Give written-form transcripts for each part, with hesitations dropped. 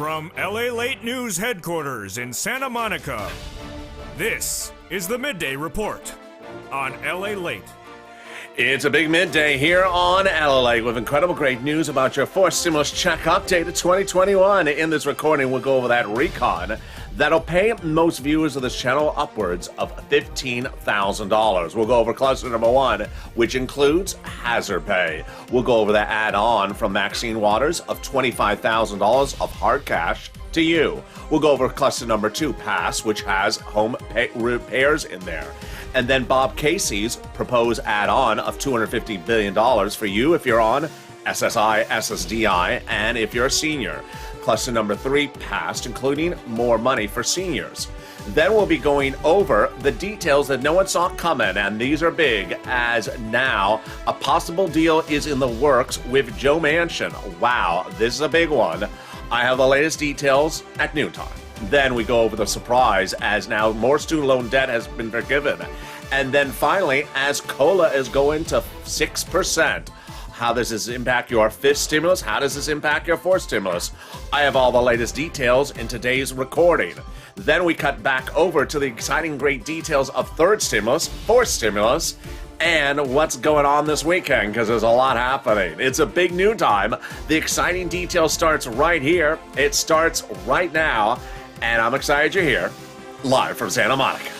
From LALATE News headquarters in Santa Monica, this is the Midday Report on LALATE. It's a big midday here on LALATE with incredible great news about your fourth stimulus check update of 2021. In this recording, we'll go over that RECON that'll pay most viewers of this channel upwards of $15,000. We'll go over cluster number one, which includes hazard pay. We'll go over the add-on from Maxine Waters of $25,000 of hard cash to you. We'll go over cluster number two, pass, which has home repairs in there. And then Bob Casey's proposed add-on of $250 billion for you if you're on SSI, SSDI, and if you're a senior. Cluster number three, passed, including more money for seniors. Then we'll be going over the details that no one saw coming, and these are big, as now a possible deal is in the works with Joe Manchin. Wow, this is a big one. I have the latest details at noontime. Then we go over the surprise, as now more student loan debt has been forgiven. And then finally, as COLA is going to 6%. How does this impact your fifth stimulus? How does this impact your fourth stimulus? I have all the latest details in today's recording. Then we cut back over to the exciting great details of third stimulus, fourth stimulus, and what's going on this weekend, because there's a lot happening. It's a big noontime. The exciting detail starts right here. It starts right now, and I'm excited you're here, live from Santa Monica.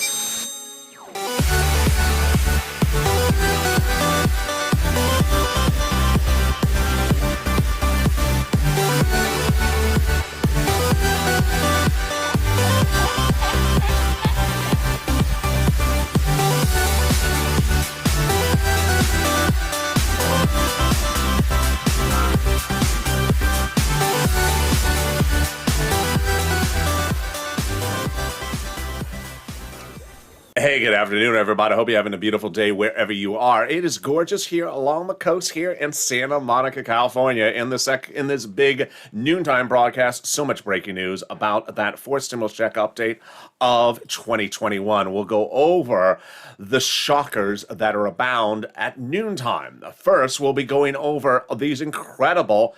Hey, good afternoon, everybody. I hope you're having a beautiful day wherever you are. It is gorgeous here along the coast here in Santa Monica, California. In this big noontime broadcast, so much breaking news about that fourth stimulus check update of 2021. We'll go over the shockers that are abound at noontime. First, we'll be going over these incredible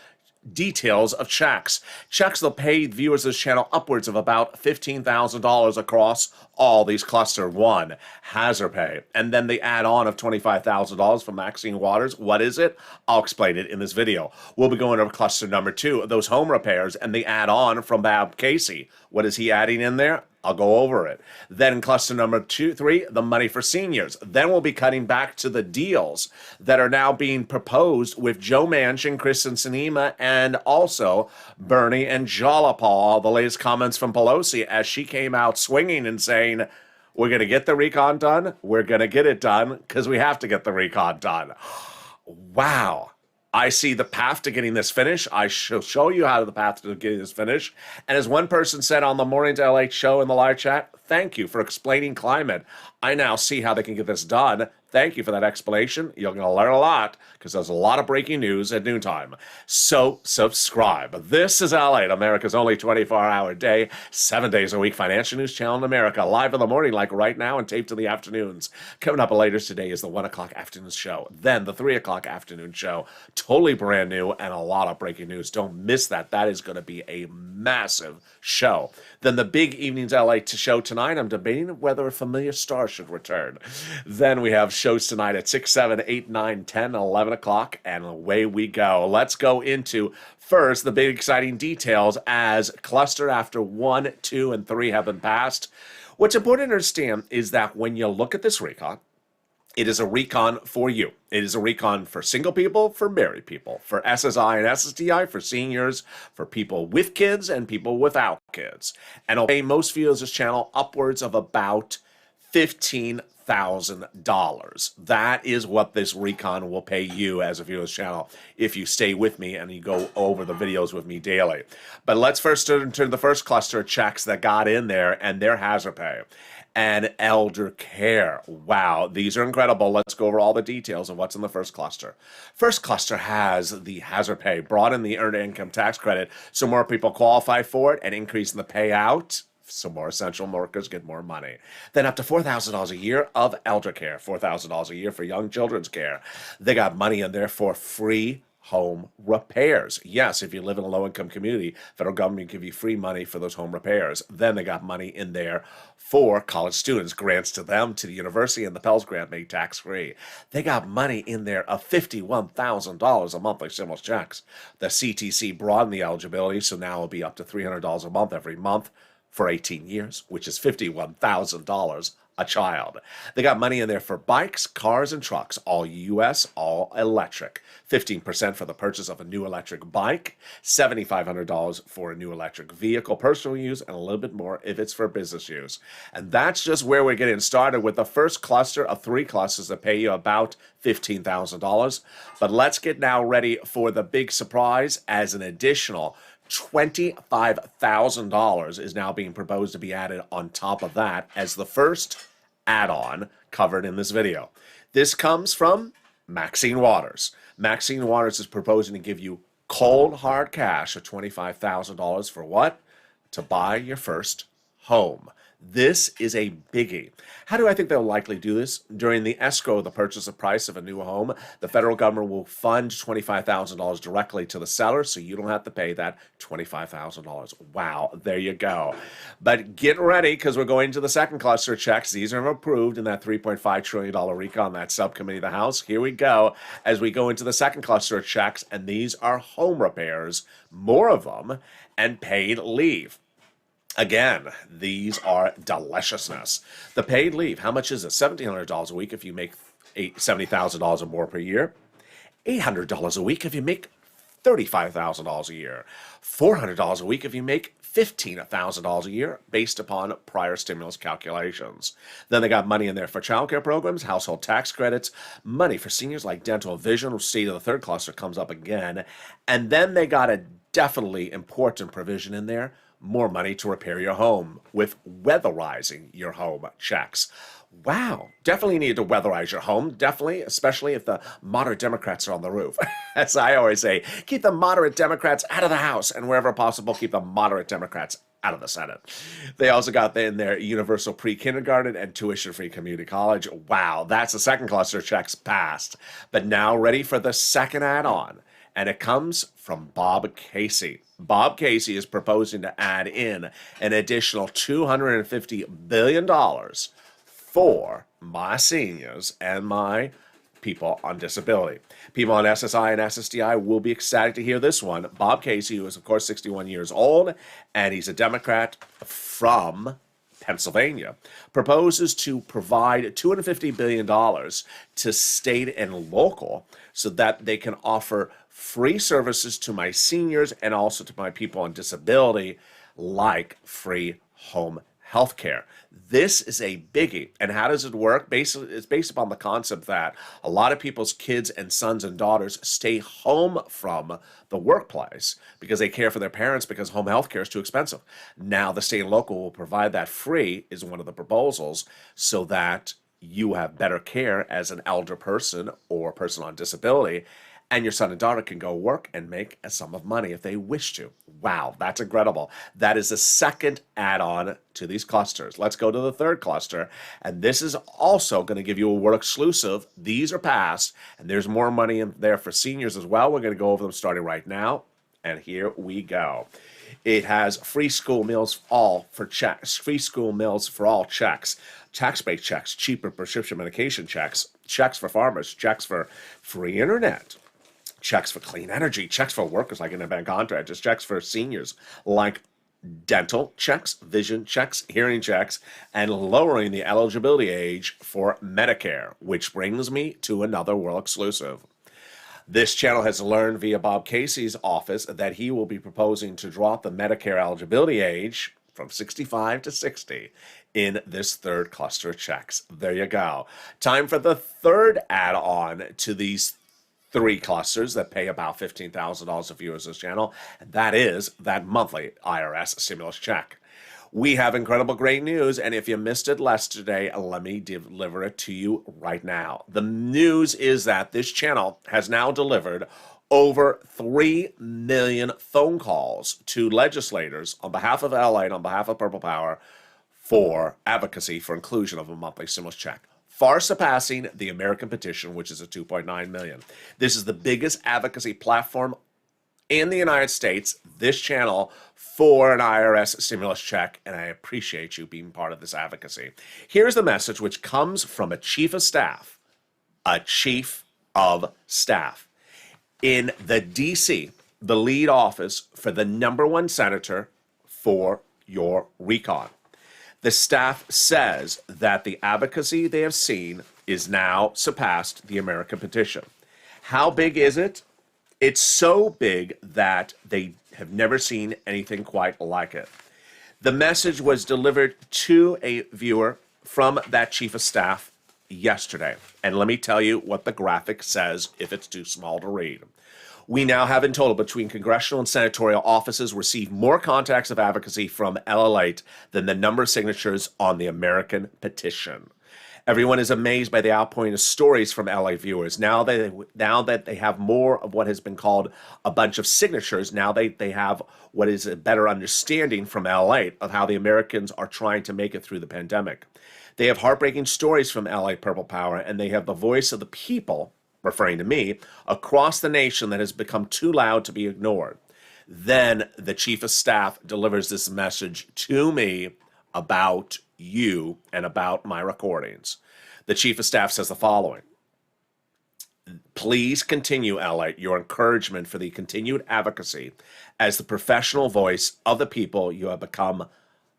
details of checks. Checks that pay viewers of this channel upwards of about $15,000 across all these cluster. One, hazard pay. And then the add-on of $25,000 from Maxine Waters. What is it? I'll explain it in this video. We'll be going over cluster number two, those home repairs, and the add-on from Bob Casey. What is he adding in there? I'll go over it. Then cluster number three, the money for seniors. Then we'll be cutting back to the deals that are now being proposed with Joe Manchin, Kristen Sinema, and also Bernie and Jolapal. The latest comments from Pelosi as she came out swinging and saying, we're going to get the RECON done. We're going to get it done because we have to get the RECON done. Wow. I see the path to getting this finished. I shall show you how the path to getting this finished. And as one person said on the Morning to LA show in the live chat, thank you for explaining climate. I now see how they can get this done. Thank you for that explanation. You're going to learn a lot because there's a lot of breaking news at noontime. So subscribe. This is LA, America's only 24-hour day, 7 days a week financial news channel in America. Live in the morning like right now and taped in the afternoons. Coming up later today is the 1 o'clock afternoon show. Then the 3 o'clock afternoon show. Totally brand new and a lot of breaking news. Don't miss that. That is going to be a massive show. Then the big evenings LA show tonight. I'm debating whether a familiar star should return. Then we have shows tonight at 6, 7, 8, 9, 10, 11 o'clock, and away we go. Let's go into first the big exciting details as cluster after 1, 2, and 3 have been passed. What's important to understand is that when you look at this RECON, it is a RECON for you. It is a RECON for single people, for married people, for SSI and SSDI, for seniors, for people with kids and people without kids. And it'll pay most viewers of this channel upwards of about $15,000. That is what this RECON will pay you as a viewer of this channel if you stay with me and you go over the videos with me daily. But let's first turn to the first cluster of checks that got in there and their hazard pay. And elder care. Wow, these are incredible. Let's go over all the details of what's in the first cluster. First cluster has the hazard pay, brought in the earned income tax credit so more people qualify for it and increase in the payout. So more essential workers get more money. Then up to $4,000 a year of elder care, $4,000 a year for young children's care. They got money in there for free home repairs. Yes, if you live in a low-income community, federal government give you free money for those home repairs. Then they got money in there for college students, grants to them, to the university, and the Pell's grant made tax-free. They got money in there of $51,000 a monthly stimulus checks. The CTC broadened the eligibility, so now it'll be up to $300 a month every month for 18 years, which is $51,000 a child. They got money in there for bikes, cars, and trucks, all U.S., all electric. 15% for the purchase of a new electric bike, $7,500 for a new electric vehicle, personal use, and a little bit more if it's for business use. And that's just where we're getting started with the first cluster of 3 clusters that pay you about $15,000. But let's get now ready for the big surprise, as an additional $25,000 is now being proposed to be added on top of that as the first add-on covered in this video. This comes from Maxine Waters. Maxine Waters is proposing to give you cold hard cash of $25,000 for what? To buy your first home. This is a biggie. How do I think they'll likely do this? During the escrow of the purchase of price of a new home, the federal government will fund $25,000 directly to the seller, so you don't have to pay that $25,000. Wow, there you go. But get ready, because we're going to the second cluster of checks. These are approved in that $3.5 trillion RECON, that subcommittee of the House. Here we go, as we go into the second cluster of checks, and these are home repairs, more of them, and paid leave. Again, these are deliciousness. The paid leave, how much is it? $1,700 a week if you make $70,000 or more per year. $800 a week if you make $35,000 a year. $400 a week if you make $15,000 a year based upon prior stimulus calculations. Then they got money in there for child care programs, household tax credits, money for seniors like dental vision, state of the third cluster comes up again. And then they got a definitely important provision in there, more money to repair your home with weatherizing your home checks. Wow, definitely need to weatherize your home, definitely, especially if the moderate Democrats are on the roof. As I always say, keep the moderate Democrats out of the House, and wherever possible, keep the moderate Democrats out of the Senate. They also got in there universal pre-kindergarten and tuition-free community college. Wow, that's the second cluster of checks passed. But now ready for the second add-on, and it comes from Bob Casey. Bob Casey is proposing to add in an additional $250 billion for my seniors and my people on disability. People on SSI and SSDI will be ecstatic to hear this one. Bob Casey, who is, of course, 61 years old, and he's a Democrat from Pennsylvania, proposes to provide $250 billion to state and local so that they can offer free services to my seniors and also to my people on disability, like free home health care. This is a biggie. And how does it work? Basically, it's based upon the concept that a lot of people's kids and sons and daughters stay home from the workplace because they care for their parents because home health care is too expensive. Now the state and local will provide that free, is one of the proposals, so that you have better care as an elder person or person on disability, and your son and daughter can go work and make a sum of money if they wish to. Wow, that's incredible. That is the second add-on to these clusters. Let's go to the third cluster, and this is also going to give you a word exclusive. These are passed, and there's more money in there for seniors as well. We're going to go over them starting right now, and here we go. It has free school meals all for checks, free school meals for all checks, tax-based checks, cheaper prescription medication checks, checks for farmers, checks for free internet, checks for clean energy, checks for workers like independent contractors, checks for seniors like dental checks, vision checks, hearing checks, and lowering the eligibility age for Medicare, which brings me to another world exclusive. This channel has learned via Bob Casey's office that he will be proposing to drop the Medicare eligibility age from 65 to 60 in this third cluster of checks. There you go. Time for the third add-on to these three clusters that pay about $15,000 of viewers this channel, and that is that monthly IRS stimulus check. We have incredible great news, and if you missed it yesterday, let me deliver it to you right now. The news is that this channel has now delivered over 3 million phone calls to legislators on behalf of LA and on behalf of Purple Power for advocacy for inclusion of a monthly stimulus check. far surpassing the American petition, which is a 2.9 million. This is the biggest advocacy platform in the United States, this channel, for an IRS stimulus check, and I appreciate you being part of this advocacy. Here's the message, which comes from a chief of staff, in the DC, the lead office for the #1 senator for your recon. The staff says that the advocacy they have seen is now surpassed the American petition. How big is it? It's so big that they have never seen anything quite like it. The message was delivered to a viewer from that chief of staff yesterday. And let me tell you what the graphic says if it's too small to read. We now have in total between congressional and senatorial offices received more contacts of advocacy from LALATE than the number of signatures on the American petition. Everyone is amazed by the outpouring of stories from LA viewers. Now that they have more of what has been called a bunch of signatures, now they have what is a better understanding from LA of how the Americans are trying to make it through the pandemic. They have heartbreaking stories from LA Purple Power, and they have the voice of the people, referring to me, across the nation that has become too loud to be ignored. Then the chief of staff delivers this message to me about you and about my recordings. The chief of staff says the following: please continue, LA, your encouragement for the continued advocacy as the professional voice of the people you have become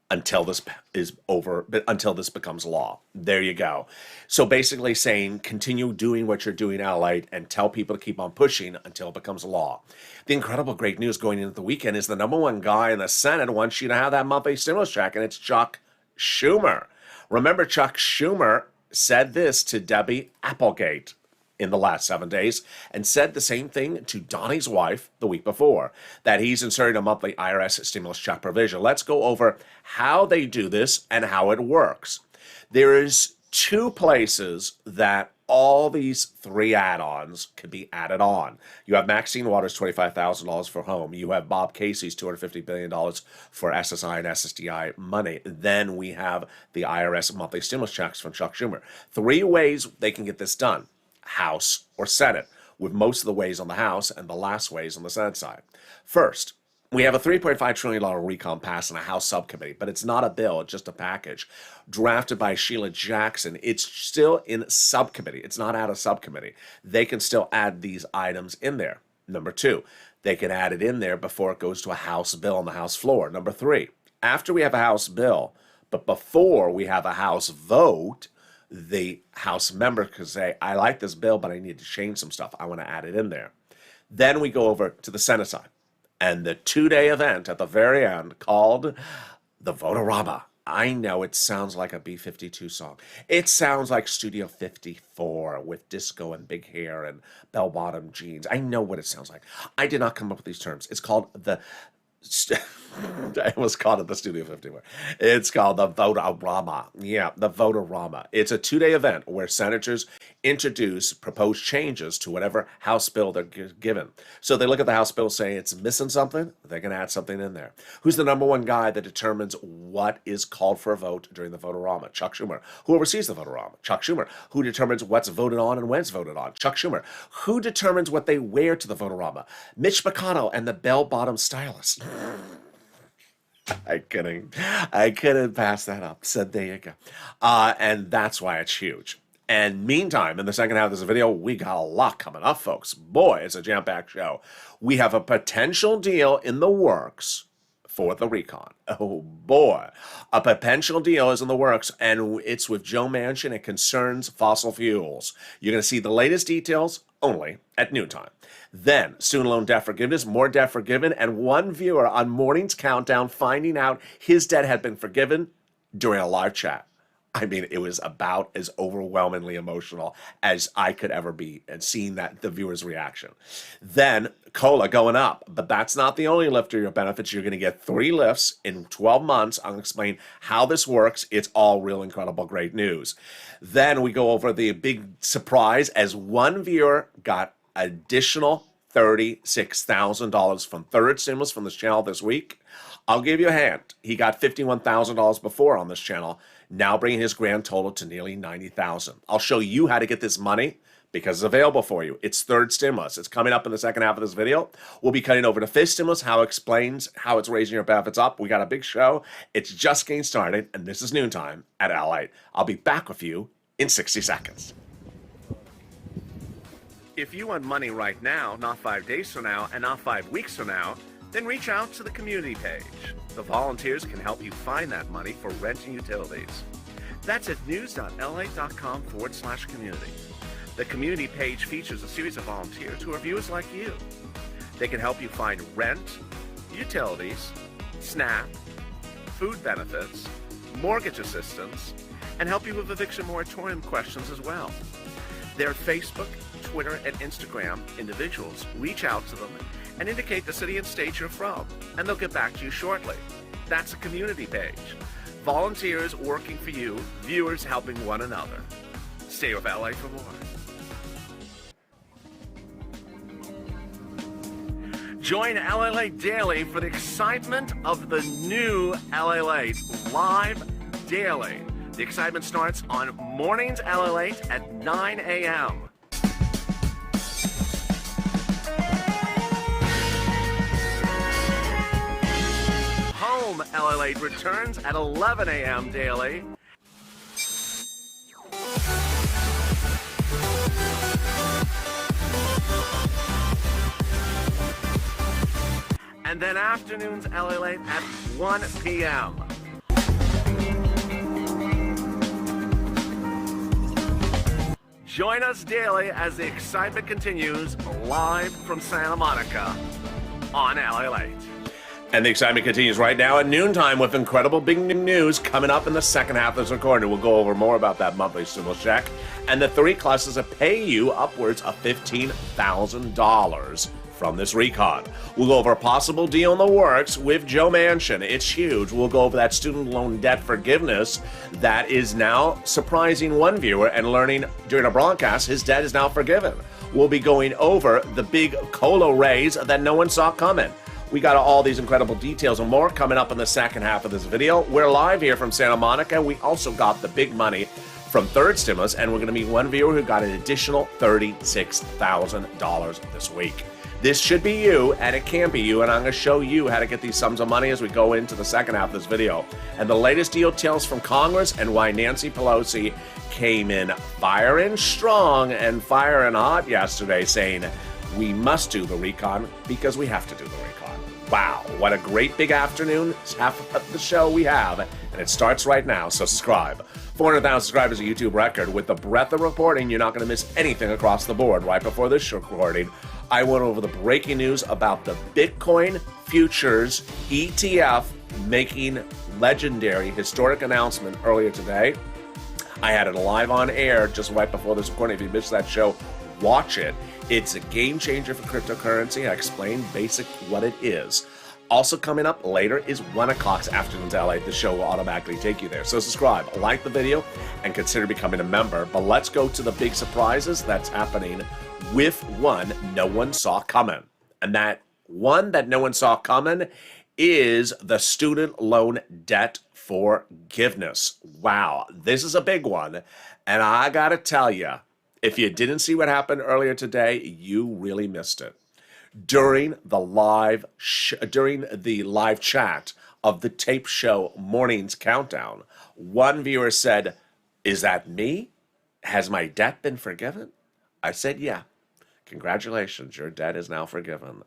until this is over, until this becomes law. There you go. So basically saying, continue doing what you're doing, LA, and tell people to keep on pushing until it becomes law. The incredible great news going into the weekend is the #1 guy in the Senate wants you to have that monthly stimulus check, and it's Chuck Schumer. Remember, Chuck Schumer said this to Debbie Applegate in the last 7 days and said the same thing to Donnie's wife the week before, that he's inserting a monthly IRS stimulus check provision. Let's go over how they do this and how it works. There is 2 places that all these 3 add-ons can be added on. You have Maxine Waters' $25,000 for home. You have Bob Casey's $250 billion for SSI and SSDI money. Then we have the IRS monthly stimulus checks from Chuck Schumer. 3 ways they can get this done: House or Senate, with most of the ways on the House and the last ways on the Senate side. First, we have a $3.5 trillion recon pass in a House subcommittee, but it's not a bill, it's just a package drafted by Sheila Jackson. It's still in subcommittee. It's not out of subcommittee. They can still add these items in there. Number 2, they can add it in there before it goes to a House bill on the House floor. Number 3, after we have a House bill, but before we have a House vote, the House member could say, I like this bill, but I need to change some stuff. I want to add it in there. Then we go over to the Senate side, and the 2-day event at the very end called the Votorama. I know it sounds like a B-52 song. It sounds like Studio 54 with disco and big hair and bell-bottom jeans. I know what it sounds like. I did not come up with these terms. It's called the... I almost called it the Studio 51. It's called the Votorama. Yeah, the Votorama. It's a 2-day event where senators introduce proposed changes to whatever House bill they're given. So they look at the House bill, say it's missing something, they can add something in there. Who's the #1 guy that determines what is called for a vote during the Votorama? Chuck Schumer. Who oversees the Votorama? Chuck Schumer. Who determines what's voted on and when it's voted on? Chuck Schumer. Who determines what they wear to the Votorama? Mitch McConnell and the bell-bottom stylist. I couldn't pass that up. So there you go. And that's why it's huge. And meantime, in the second half of this video, we got a lot coming up, folks. Boy, it's a jam-packed show. We have a potential deal in the works for the recon. Oh boy, a potential deal is in the works, and it's with Joe Manchin. It concerns fossil fuels. You're going to see the latest details only at noontime. Then, student loan debt forgiveness, more debt forgiven, and one viewer on Morning's Countdown finding out his debt had been forgiven during a live chat. I mean, it was about as overwhelmingly emotional as I could ever be, and seeing that the viewer's reaction. Then, COLA going up, but that's not the only lift of your benefits. You're going to get 3 lifts in 12 months. I'll explain how this works. It's all real incredible, great news. Then we go over the big surprise as one viewer got additional $36,000 from third stimulus from this channel this week. I'll give you a hint. He got $51,000 before on this channel. now bringing his grand total to nearly $90,000. I'll show you how to get this money because it's available for you. It's third stimulus. It's coming up in the second half of this video. We'll be cutting over to fifth stimulus, how it explains how it's raising your benefits up. We got a big show. It's just getting started, and this is noontime at LALATE. I'll be back with you in 60 seconds. If you want money right now, not 5 days from now, and not 5 weeks from now, then reach out to the community page. The volunteers can help you find that money for rent and utilities. That's at news.lalate.com/community. The community page features a series of volunteers who are viewers like you. They can help you find rent, utilities, SNAP, food benefits, mortgage assistance, and help you with eviction moratorium questions as well. Their Facebook, Twitter, and Instagram individuals reach out to them and indicate the city and state you're from, and they'll get back to you shortly. That's a community page. Volunteers working for you, viewers helping one another. Stay with LA for more. Join LALATE Daily for the excitement of the new LALATE live daily. The excitement starts on mornings LALATE at 9 a.m. Home LALATE returns at 11 a.m. daily. And then afternoons LALATE at 1 p.m. Join us daily as the excitement continues live from Santa Monica on LALATE. And the excitement continues right now at noontime with incredible big news coming up in the second half of this recording. We'll go over more about that monthly stimulus check and the 3 classes that pay you upwards of $15,000 from this RECON. We'll go over a possible deal in the works with Joe Manchin. It's huge. We'll go over that student loan debt forgiveness that is now surprising one viewer and learning during a broadcast his debt is now forgiven. We'll be going over the big colo raise that no one saw coming. We got all these incredible details and more coming up in the second half of this video. We're live here from Santa Monica. We also got the big money from third stimulus, and we're going to meet one viewer who got an additional $36,000 this week. This should be you, and it can be you, and I'm going to show you how to get these sums of money as we go into the second half of this video. And the latest details from Congress and why Nancy Pelosi came in firing strong and firing hot yesterday, saying we must do the RECON because we have to do the RECON. Wow, what a great big afternoon. It's half of the show we have, and it starts right now, so subscribe. 400,000 subscribers, a YouTube record. With the breadth of reporting, you're not going to miss anything across the board. Right before this recording, I went over the breaking news about the Bitcoin futures ETF making legendary, historic announcement earlier today. I had it live on air just right before this recording. If you missed that show, watch it. It's a game changer for cryptocurrency. I explained basic what it is. Also coming up later is 1 o'clock's Afternoons LA. The show will automatically take you there. So subscribe, like the video, and consider becoming a member. But let's go to the big surprises that's happening with one no one saw coming. And that one that no one saw coming is the student loan debt forgiveness. Wow, this is a big one. And I got to tell you, if you didn't see what happened earlier today, you really missed it. During the live chat of the tape show Mornings Countdown, one viewer said, "Is that me? Has my debt been forgiven?" I said, "Yeah. Congratulations, your debt is now forgiven."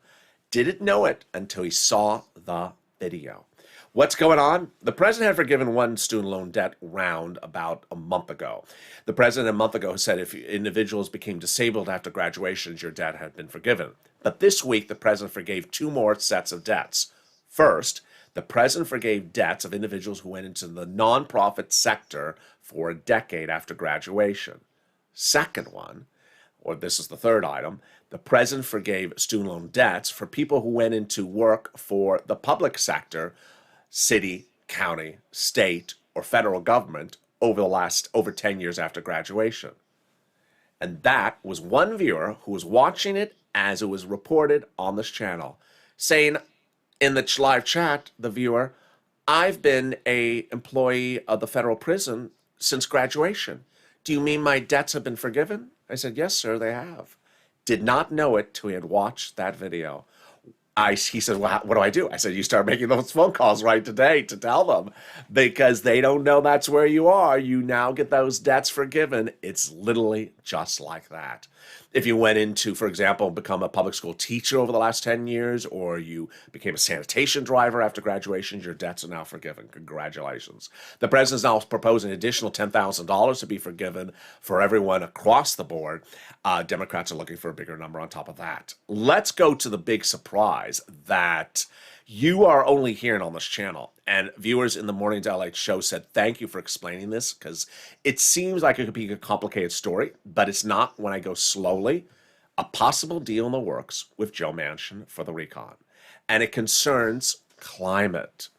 Didn't know it until he saw the video. What's going on? The president had forgiven one student loan debt round about a month ago. The president a month ago said if individuals became disabled after graduation, your debt had been forgiven. But this week, the president forgave 2 more sets of debts. First, the president forgave debts of individuals who went into the nonprofit sector for a decade after graduation. Second one, or this is the third item, the president forgave student loan debts for people who went into work for the public sector, city, county, state, or federal government over 10 years after graduation. And that was one viewer who was watching it as it was reported on this channel, saying in the live chat, the viewer, I've been a employee of the federal prison since graduation. Do you mean my debts have been forgiven? I said, yes, sir, they have. Did not know it till he had watched that video. He said, well, what do I do? I said, you start making those phone calls right today to tell them, because they don't know that's where you are. You now get those debts forgiven. It's literally just like that. If you went into, for example, become a public school teacher over the last 10 years, or you became a sanitation driver after graduation, your debts are now forgiven. Congratulations. The president's now proposing an additional $10,000 to be forgiven for everyone across the board. Democrats are looking for a bigger number on top of that. Let's go to the big surprise that you are only hearing on this channel. And viewers in the Mornings LALATE show said, thank you for explaining this, because it seems like it could be a complicated story, but it's not when I go slowly. A possible deal in the works with Joe Manchin for the RECON. And it concerns climate.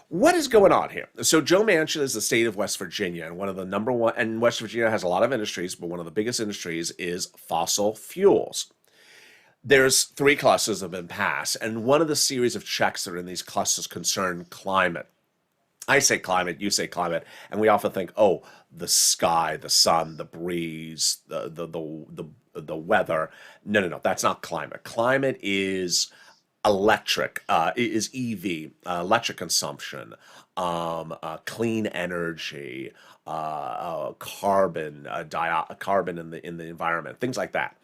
What is going on here? So Joe Manchin is the state of West Virginia, and one of the number one, and West Virginia has a lot of industries, but one of the biggest industries is fossil fuels. There's 3 clusters that have been passed, and one of the series of checks that are in these clusters concern climate. I say climate, you say climate, and we often think, oh, the sky, the sun, the breeze, the weather. No, that's not climate. Climate is electric, is EV, electric consumption, clean energy, carbon, carbon in the environment, things like that.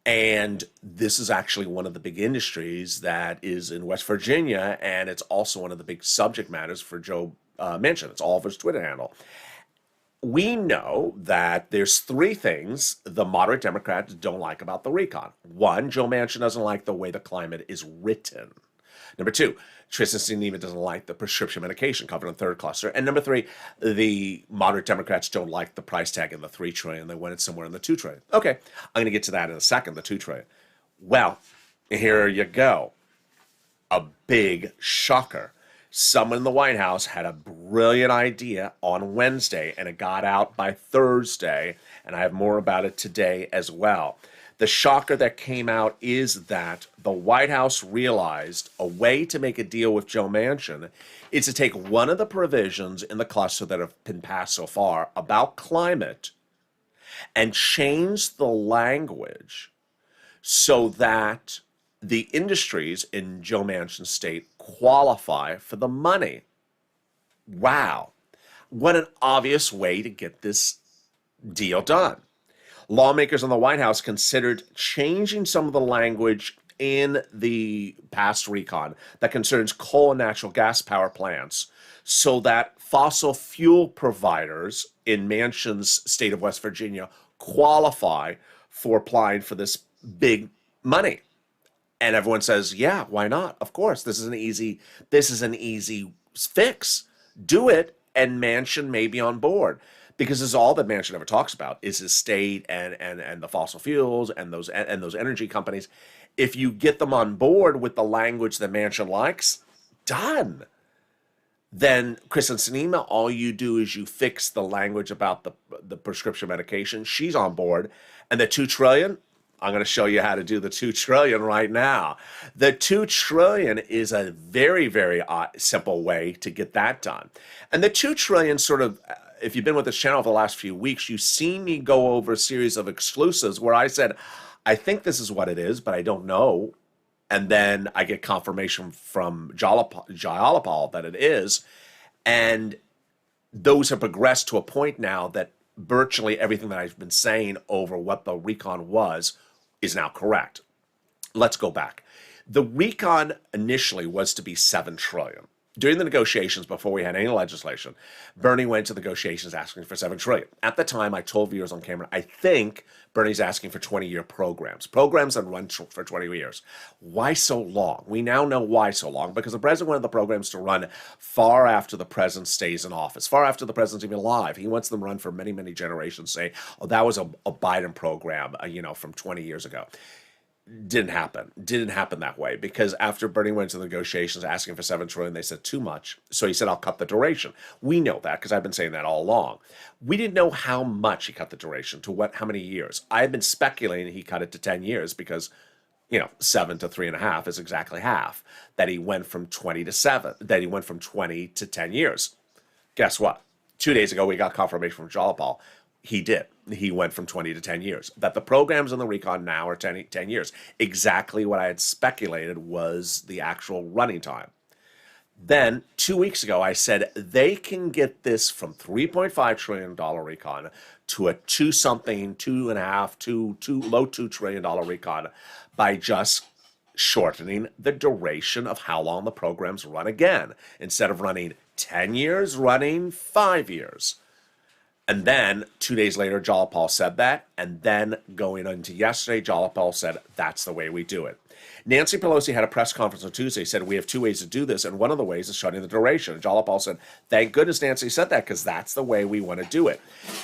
And this is actually one of the big industries that is in West Virginia, and it's also one of the big subject matters for Joe Manchin. It's all of his Twitter handle. We know that there's 3 things the moderate Democrats don't like about the RECON. 1, Joe Manchin doesn't like the way the climate is written. Number 2, Tristan Sinema doesn't like the prescription medication covered in the 3rd cluster. And number 3, the moderate Democrats don't like the price tag in the $3 trillion. They want it somewhere in the $2 trillion. Okay, I'm going to get to that in a second, the $2 trillion. Well, here you go. A big shocker. Someone in the White House had a brilliant idea on Wednesday, and it got out by Thursday, and I have more about it today as well. The shocker that came out is that the White House realized a way to make a deal with Joe Manchin is to take one of the provisions in the cluster that have been passed so far about climate and change the language so that the industries in Joe Manchin's state qualify for the money. Wow. What an obvious way to get this deal done. Lawmakers in the White House considered changing some of the language in the past RECON that concerns coal and natural gas power plants so that fossil fuel providers in Manchin's state of West Virginia qualify for applying for this big money. And everyone says, yeah, why not? Of course, this is an easy fix. Do it, and Manchin may be on board. Because this is all that Manchin ever talks about is his state and the fossil fuels and those energy companies. If you get them on board with the language that Manchin likes, done. Then Kristen Sinema, all you do is you fix the language about the prescription medication. She's on board. And the $2 trillion, I'm going to show you how to do the $2 trillion right now. The $2 trillion is a very, very simple way to get that done. And the $2 trillion sort of, if you've been with this channel for the last few weeks, you've seen me go over a series of exclusives where I said, I think this is what it is, but I don't know. And then I get confirmation from Jayalapal that it is. And those have progressed to a point now that virtually everything that I've been saying over what the RECON was is now correct. Let's go back. The RECON initially was to be $7 trillion. During the negotiations, before we had any legislation, Bernie went to negotiations asking for $7 trillion. At the time, I told viewers on camera, I think Bernie's asking for 20-year programs that run for 20 years. Why so long? We now know why so long, because the president wanted the programs to run far after the president stays in office, far after the president's even alive. He wants them to run for many, many generations, say, oh, that was a Biden program, from 20 years ago. Didn't happen that way, because after Bernie went to the negotiations asking for $7 trillion, they said too much. So he said, I'll cut the duration. We know that because I've been saying that all along. We didn't know how much he cut the duration, to how many years. I had been speculating he cut it to 10 years because 7 to 3.5 is exactly half. That he went from 20 to 7, that he went from 20 to 10 years. Guess what? 2 days ago, we got confirmation from Jalapal. He did. He went from 20 to 10 years. That the programs in the recon now are 10 years. Exactly what I had speculated was the actual running time. Then 2 weeks ago, I said they can get this from $3.5 trillion recon to a two something, 2.5, low $2 trillion recon by just shortening the duration of how long the programs run again. Instead of running 10 years, running 5 years. And then 2 days later, Jalapal said that. And then going into yesterday, Jalapal said, that's the way we do it. Nancy Pelosi had a press conference on Tuesday, said we have two ways to do this, and one of the ways is shutting the duration. And Jalapal said, thank goodness Nancy said that, because that's the way we want to do it.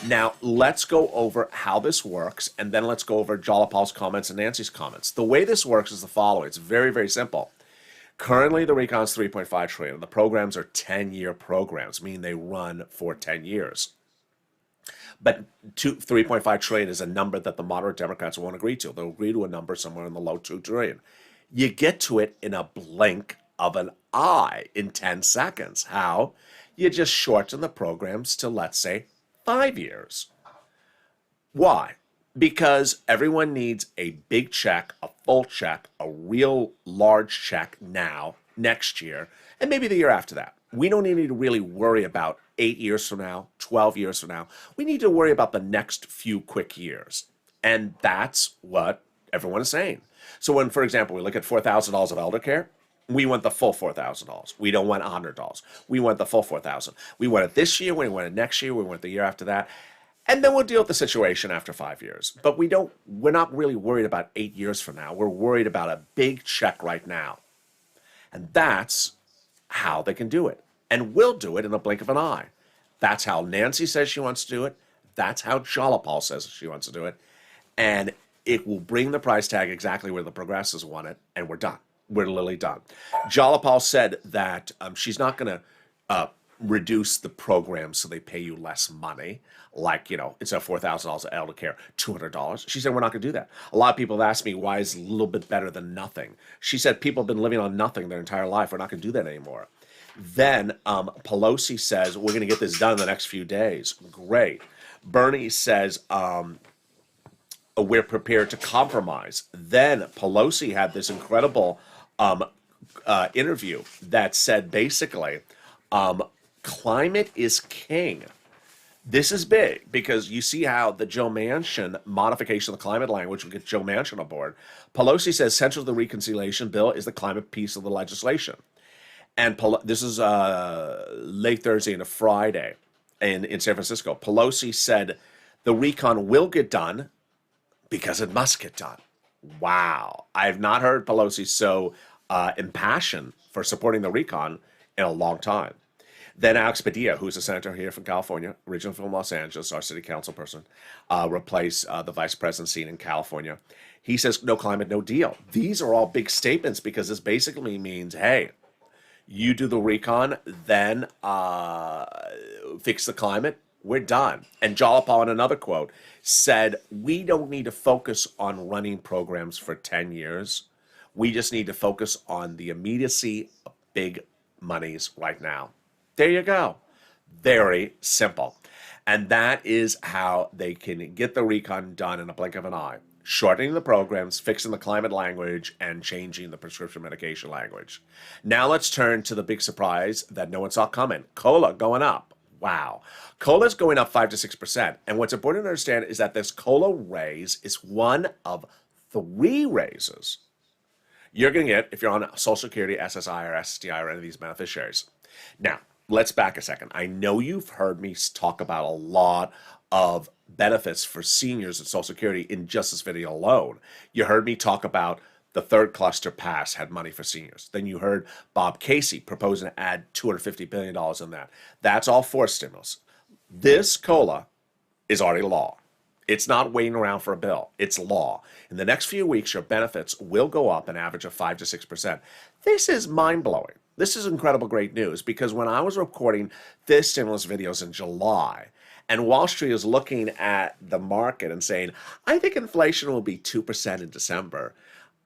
Now, let's go over how this works, and then let's go over Jalapal's comments and Nancy's comments. The way this works is the following. It's very, very simple. Currently, the recon is $3.5 trillion. The programs are 10-year programs, meaning they run for 10 years. But $3.5 trillion is a number that the moderate Democrats won't agree to. They'll agree to a number somewhere in the low $2 trillion. You get to it in a blink of an eye in 10 seconds. How? You just shorten the programs to, let's say, 5 years. Why? Because everyone needs a big check, a full check, a real large check now, next year, and maybe the year after that. We don't need to really worry about 8 years from now, 12 years from now. We need to worry about the next few quick years. And that's what everyone is saying. So when, for example, we look at $4,000 of elder care, we want the full $4,000. We don't want $100. We want the full $4,000. We want it this year, we want it next year, we want it the year after that. And then we'll deal with the situation after 5 years. But we're not really worried about 8 years from now. We're worried about a big check right now. And that's how they can do it. And will do it in a blink of an eye. That's how Nancy says she wants to do it. That's how Jalapal says she wants to do it. And it will bring the price tag exactly where the progressives want it, and we're done. We're literally done. Jalapal said that she's not going to reduce the program so they pay you less money, like, instead of $4,000 of elder care, $200. She said, we're not going to do that. A lot of people have asked me, why is a little bit better than nothing? She said, people have been living on nothing their entire life. We're not going to do that anymore. Then Pelosi says, we're going to get this done in the next few days. Great. Bernie says, we're prepared to compromise. Then Pelosi had this incredible interview that said, basically, climate is king. This is big because you see how the Joe Manchin modification of the climate language will get Joe Manchin on board. Pelosi says central to the reconciliation bill is the climate piece of the legislation. And this is late Thursday and a Friday in San Francisco. Pelosi said the recon will get done because it must get done. Wow. I have not heard Pelosi so impassioned for supporting the recon in a long time. Then Alex Padilla, who's a senator here from California, originally from Los Angeles, our city council person, replaced the vice president seat in California. He says, no climate, no deal. These are all big statements because this basically means, hey, you do the recon, then fix the climate, we're done. And Jalapal, in another quote, said, we don't need to focus on running programs for 10 years. We just need to focus on the immediacy of big monies right now. There you go. Very simple. And that is how they can get the recon done in a blink of an eye. Shortening the programs, fixing the climate language, and changing the prescription medication language. Now let's turn to the big surprise that no one saw coming. Cola going up. Wow. Cola is going up 5 to 6%. And what's important to understand is that this cola raise is one of 3 raises you're going to get if you're on Social Security, SSI, or SSDI, or any of these beneficiaries. Now, let's back a second. I know you've heard me talk about a lot of benefits for seniors and Social Security in just this video alone. You heard me talk about the third cluster pass had money for seniors. Then you heard Bob Casey proposing to add $250 billion in that. That's all forced stimulus. This COLA is already law. It's not waiting around for a bill. It's law. In the next few weeks, your benefits will go up an average of 5 to 6%. This is mind-blowing. This is incredible great news because when I was recording this stimulus videos in July, and Wall Street is looking at the market and saying, I think inflation will be 2% in December,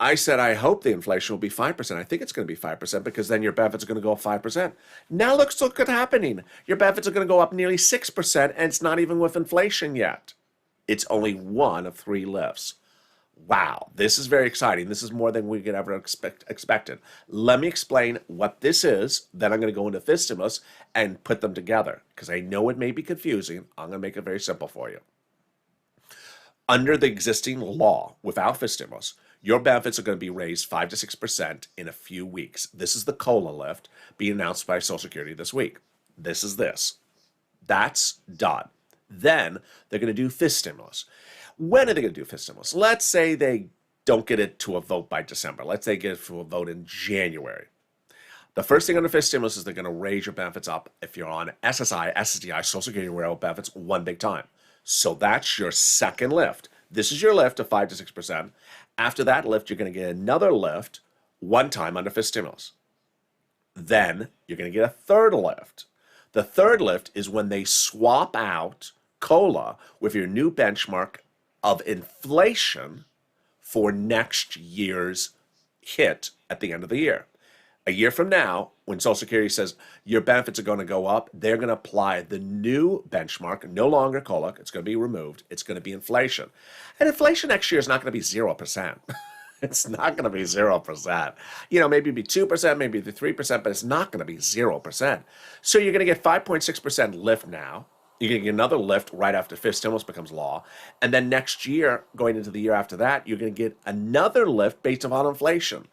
I said, I hope the inflation will be 5%. I think it's going to be 5% because then your benefits are going to go up 5%. Now look what's happening. Your benefits are going to go up nearly 6%, and it's not even with inflation yet. It's only one of 3 lifts. Wow, this is very exciting. This is more than we could ever expected. Let me explain what this is. Then I'm going to go into this stimulus and put them together because I know it may be confusing. I'm going to make it very simple for you. Under the existing law, without this stimulus, your benefits are going to be raised 5 to 6% in a few weeks. This is the COLA lift being announced by Social Security this week. This is this. That's done. Then they're going to do this stimulus. When are they going to do this stimulus? Let's say they don't get it to a vote by December. Let's say they get it to a vote in January. The first thing under this stimulus is they're going to raise your benefits up if you're on SSI, SSDI, Social Security, railroad benefits, one big time. So that's your second lift. This is your lift of 5 to 6%. After that lift, you're going to get another lift one time under this stimulus. Then you're going to get a third lift. The third lift is when they swap out COLA with your new benchmark of inflation for next year's hit at the end of the year. A year from now, when Social Security says your benefits are going to go up, they're going to apply the new benchmark, no longer COLA. It's going to be removed. It's going to be inflation. And inflation next year is not going to be 0%. It's not going to be 0%. You know, maybe it'd be 2%, maybe it'd be 3%, but it's not going to be 0%. So you're going to get 5.6% lift now. You're going to get another lift right after fifth stimulus becomes law. And then next year, going into the year after that, you're going to get another lift based upon inflation.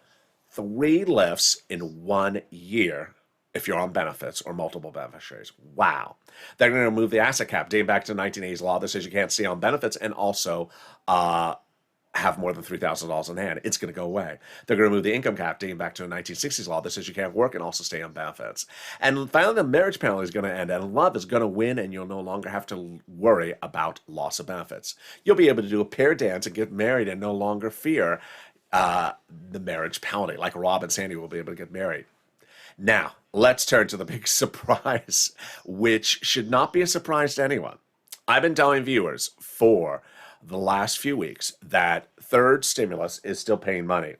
3 lifts in 1 year if you're on benefits or multiple beneficiaries. Wow. They're going to remove the asset cap dating back to the 1980s law that says you can't stay on benefits and also have more than $3,000 in hand. It's going to go away. They're going to remove the income cap dating back to the 1960s law that says you can't work and also stay on benefits. And finally, the marriage penalty is going to end, and love is going to win, and you'll no longer have to worry about loss of benefits. You'll be able to do a pair dance and get married and no longer fear the marriage penalty. Like Rob and Sandy will be able to get married. Now, let's turn to the big surprise, which should not be a surprise to anyone. I've been telling viewers for the last few weeks that third stimulus is still paying money.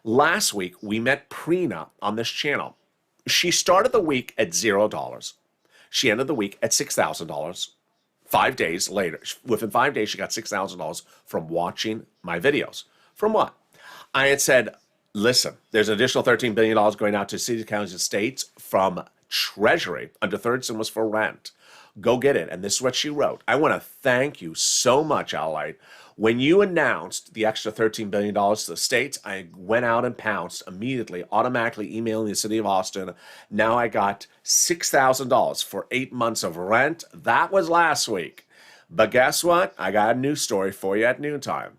Last week, we met Prina on this channel. She started the week at $0. She ended the week at $6,000. 5 days later, within 5 days, she got $6,000 from watching my videos. From what? I had said, listen, there's an additional $13 billion going out to cities, counties, and states from Treasury under third stimulus for rent. Go get it. And this is what she wrote. I want to thank you so much, LALATE. When you announced the extra $13 billion to the states, I went out and pounced immediately, automatically emailing the city of Austin. Now I got $6,000 for 8 months of rent. That was last week. But guess what? I got a news story for you at noontime.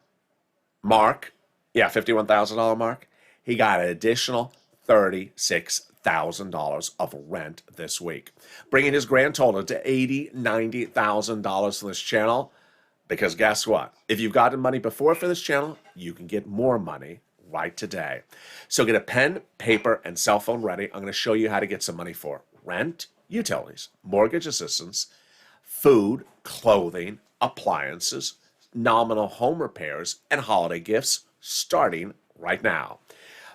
Mark, $51,000 Mark, he got an additional $36,000 of rent this week, bringing his grand total to $80,000, $90,000 for this channel. Because guess what? If you've gotten money before for this channel, you can get more money right today. So get a pen, paper, and cell phone ready. I'm going to show you how to get some money for rent, utilities, mortgage assistance, food, clothing, appliances, nominal home repairs, and holiday gifts starting right now.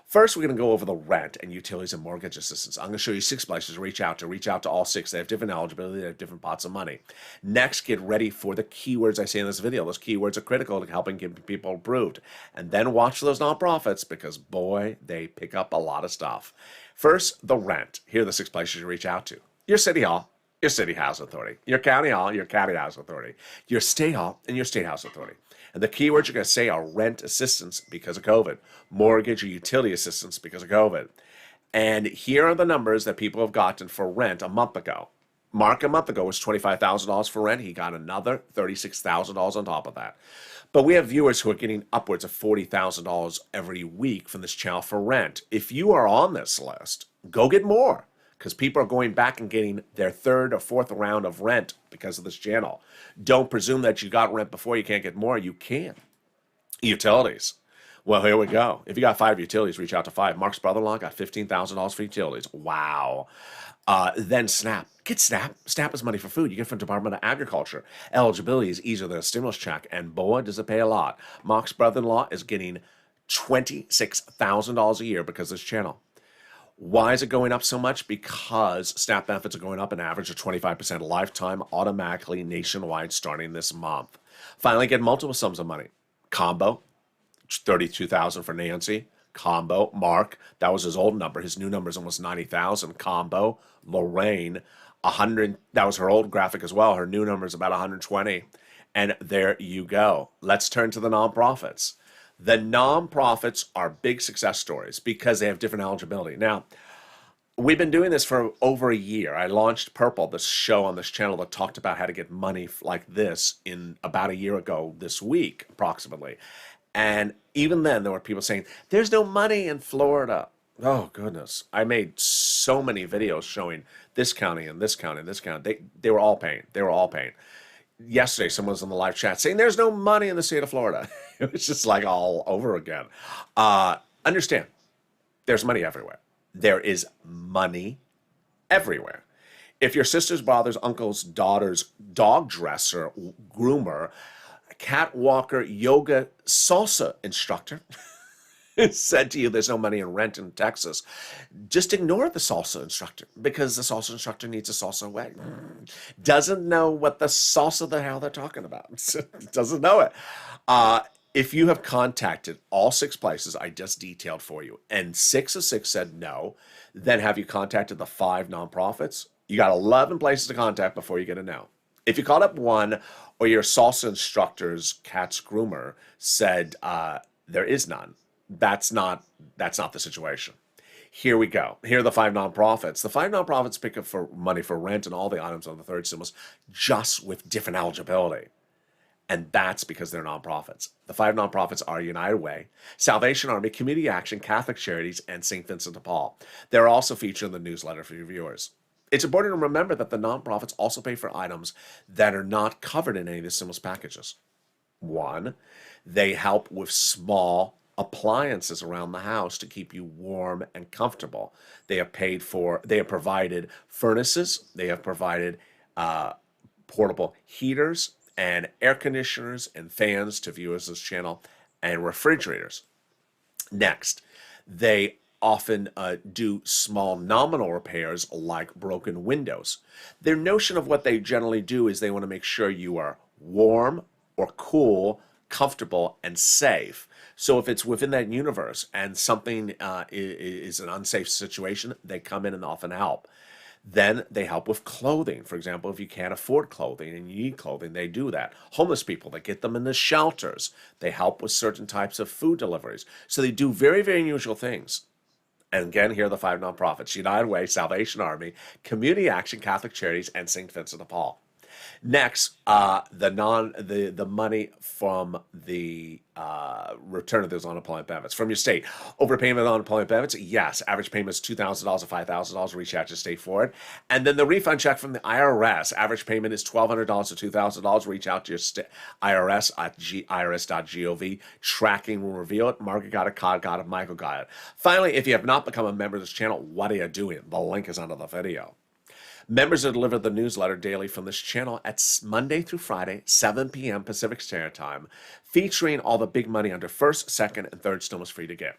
First, we're going to go over the rent and utilities and mortgage assistance. I'm going to show you 6 places to reach out to all 6. They have different eligibility. They have different pots of money. Next, get ready for the keywords I say in this video. Those keywords are critical to helping get people approved. And then watch those nonprofits because, boy, they pick up a lot of stuff. First, the rent. Here are the 6 places to reach out to. Your city hall, your city housing authority. Your county hall, your county housing authority. Your state hall, and your state housing authority. And the keywords you're going to say are rent assistance because of COVID, mortgage or utility assistance because of COVID. And here are the numbers that people have gotten for rent a month ago. Mark a month ago was $25,000 for rent. He got another $36,000 on top of that. But we have viewers who are getting upwards of $40,000 every week from this channel for rent. If you are on this list, go get more. Because people are going back and getting their 3rd or 4th round of rent because of this channel. Don't presume that you got rent before you can't get more. You can. Utilities. Well, here we go. If you got 5 utilities, reach out to 5. Mark's brother-in-law got $15,000 for utilities. Wow. Then SNAP. Get SNAP. SNAP is money for food. You get from Department of Agriculture. Eligibility is easier than a stimulus check. And boy, does it pay a lot. Mark's brother-in-law is getting $26,000 a year because of this channel. Why is it going up so much? Because SNAP benefits are going up an average of 25% lifetime automatically nationwide starting this month. Finally, get multiple sums of money. Combo, $32,000 for Nancy. Combo, Mark, that was his old number. His new number is almost 90,000. Combo, Lorraine, 100. That was her old graphic as well. Her new number is about 120. And there you go. Let's turn to the nonprofits. The nonprofits are big success stories because they have different eligibility. Now, we've been doing this for over a year. I launched Purple, this show on this channel that talked about how to get money like this in about a year ago this week, approximately. And even then, there were people saying, there's no money in Florida. Oh, goodness. I made so many videos showing this county and this county and this county. They were all paying. They were all paying. Yesterday, someone was in the live chat saying there's no money in the state of Florida. It was just like all over again. Understand, there's money everywhere. There is money everywhere. If your sister's, brother's, uncle's, daughter's dog dresser, groomer, cat walker, yoga, salsa instructor said to you there's no money in rent in Texas, just ignore the salsa instructor because the salsa instructor needs a salsa way. Doesn't know what the salsa the hell they're talking about. Doesn't know it. If you have contacted all 6 places I just detailed for you and 6 of 6 said no, then have you contacted the 5 nonprofits? You got 11 places to contact before you get a no. If you called up one or your salsa instructor's cat's groomer said there is none, that's not the situation. Here we go. Here are the 5 nonprofits. The 5 nonprofits pick up for money for rent and all the items on the third stimulus just with different eligibility. And that's because they're nonprofits. The 5 nonprofits are United Way, Salvation Army, Community Action, Catholic Charities, and St. Vincent de Paul. They're also featured in the newsletter for your viewers. It's important to remember that the nonprofits also pay for items that are not covered in any of the stimulus packages. 1, they help with small appliances around the house to keep you warm and comfortable. They have provided furnaces, they have provided portable heaters and air conditioners and fans to viewers of this channel and refrigerators. Next, they often do small nominal repairs like broken windows. Their notion of what they generally do is they want to make sure you are warm or cool, comfortable, and safe. So if it's within that universe and something is an unsafe situation, they come in and often help. Then they help with clothing. For example, if you can't afford clothing and you need clothing, they do that. Homeless people, they get them in the shelters. They help with certain types of food deliveries. So they do very, very unusual things. And again, here are the 5 nonprofits: United Way, Salvation Army, Community Action, Catholic Charities, and St. Vincent de Paul. Next, the money from the return of those unemployment benefits from your state. Overpayment of unemployment benefits, yes. Average payment is $2,000 or $5,000. Reach out to your state for it. And then the refund check from the IRS. Average payment is $1,200 to $2,000. Reach out to your IRS at irs.gov. Tracking will reveal it. Margaret got it, Cod got it, Michael got it. Finally, if you have not become a member of this channel, what are you doing? The link is under the video. Members are delivered the newsletter daily from this channel at Monday through Friday, 7 p.m. Pacific Standard Time, featuring all the big money under first, second, and third stimulus for you to get.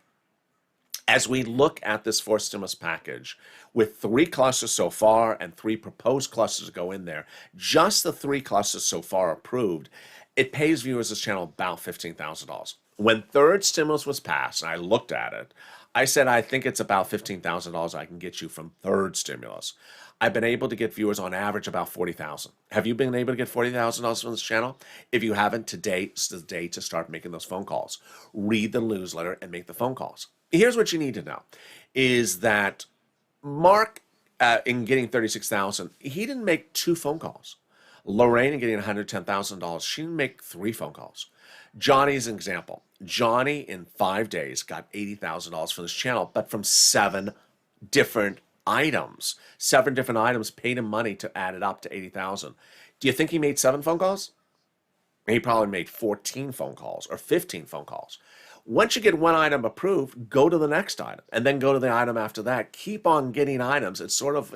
As we look at this 4th stimulus package, with 3 clusters so far and 3 proposed clusters to go in there, just the 3 clusters so far approved, it pays viewers of this channel about $15,000. When third stimulus was passed, and I looked at it, I said I think it's about $15,000 I can get you from third stimulus. I've been able to get viewers on average about $40,000. Have you been able to get $40,000 from this channel? If you haven't, today's the day to start making those phone calls. Read the newsletter and make the phone calls. Here's what you need to know, is that Mark, in getting $36,000, he didn't make 2 phone calls. Lorraine, in getting $110,000, she didn't make 3 phone calls. Johnny is an example. Johnny, in 5 days, got $80,000 from this channel, but from 7 different items. 7 different items paid him money to add it up to $80,000. Do you think he made 7 phone calls? He probably made 14 phone calls or 15 phone calls. Once you get one item approved, go to the next item and then go to the item after that. Keep on getting items. It's sort of,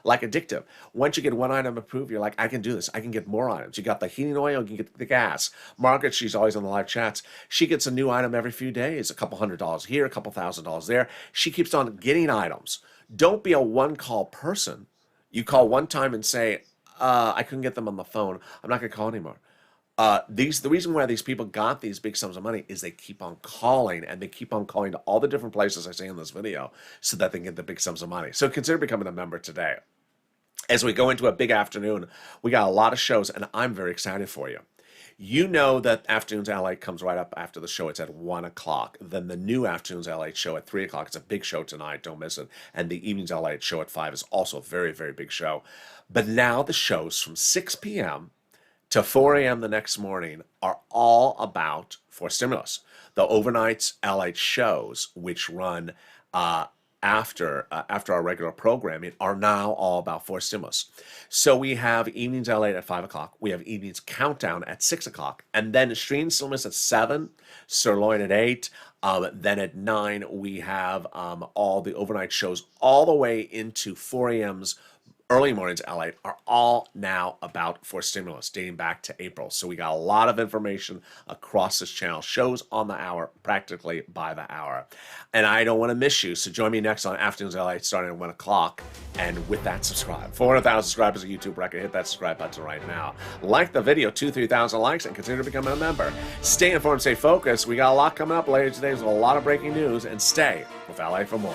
like addictive. Once you get one item approved, you're like, I can do this. I can get more items. You got the heating oil, you can get the gas. Margaret, she's always on the live chats. She gets a new item every few days, a couple $100 here, a couple $1,000 there. She keeps on getting items. Don't be a one-call person. You call one time and say, I couldn't get them on the phone. I'm not going to call anymore. The reason why these people got these big sums of money is they keep on calling, and they keep on calling to all the different places I say in this video so that they can get the big sums of money. So consider becoming a member today. As we go into a big afternoon, we got a lot of shows, and I'm very excited for you. You know that Afternoons LATE comes right up after the show. It's at 1 o'clock. Then the new Afternoons LATE show at 3 o'clock. It's a big show tonight. Don't miss it. And the Evenings LATE show at 5 is also a very, very big show. But now the shows from 6 p.m. to 4 a.m. the next morning are all about for stimulus. The overnights LATE shows, which run after our regular programming, are now all about for stimulus. So we have Evenings LATE at 5 o'clock. We have Evenings Countdown at 6 o'clock. And then Stream Stimulus at 7, Sirloin at 8. Then at 9, we have all the overnight shows all the way into 4 a.m.'s early mornings LATE are all now about for stimulus, dating back to April. So we got a lot of information across this channel, shows on the hour, practically by the hour. And I don't want to miss you, so join me next on Afternoons LATE starting at 1 o'clock. And with that, subscribe. 400,000 subscribers on YouTube record. Hit that subscribe button right now. Like the video, 2,000-3,000 likes, and consider becoming a member. Stay informed, stay focused. We got a lot coming up later today. There's a lot of breaking news, and stay with LA for more.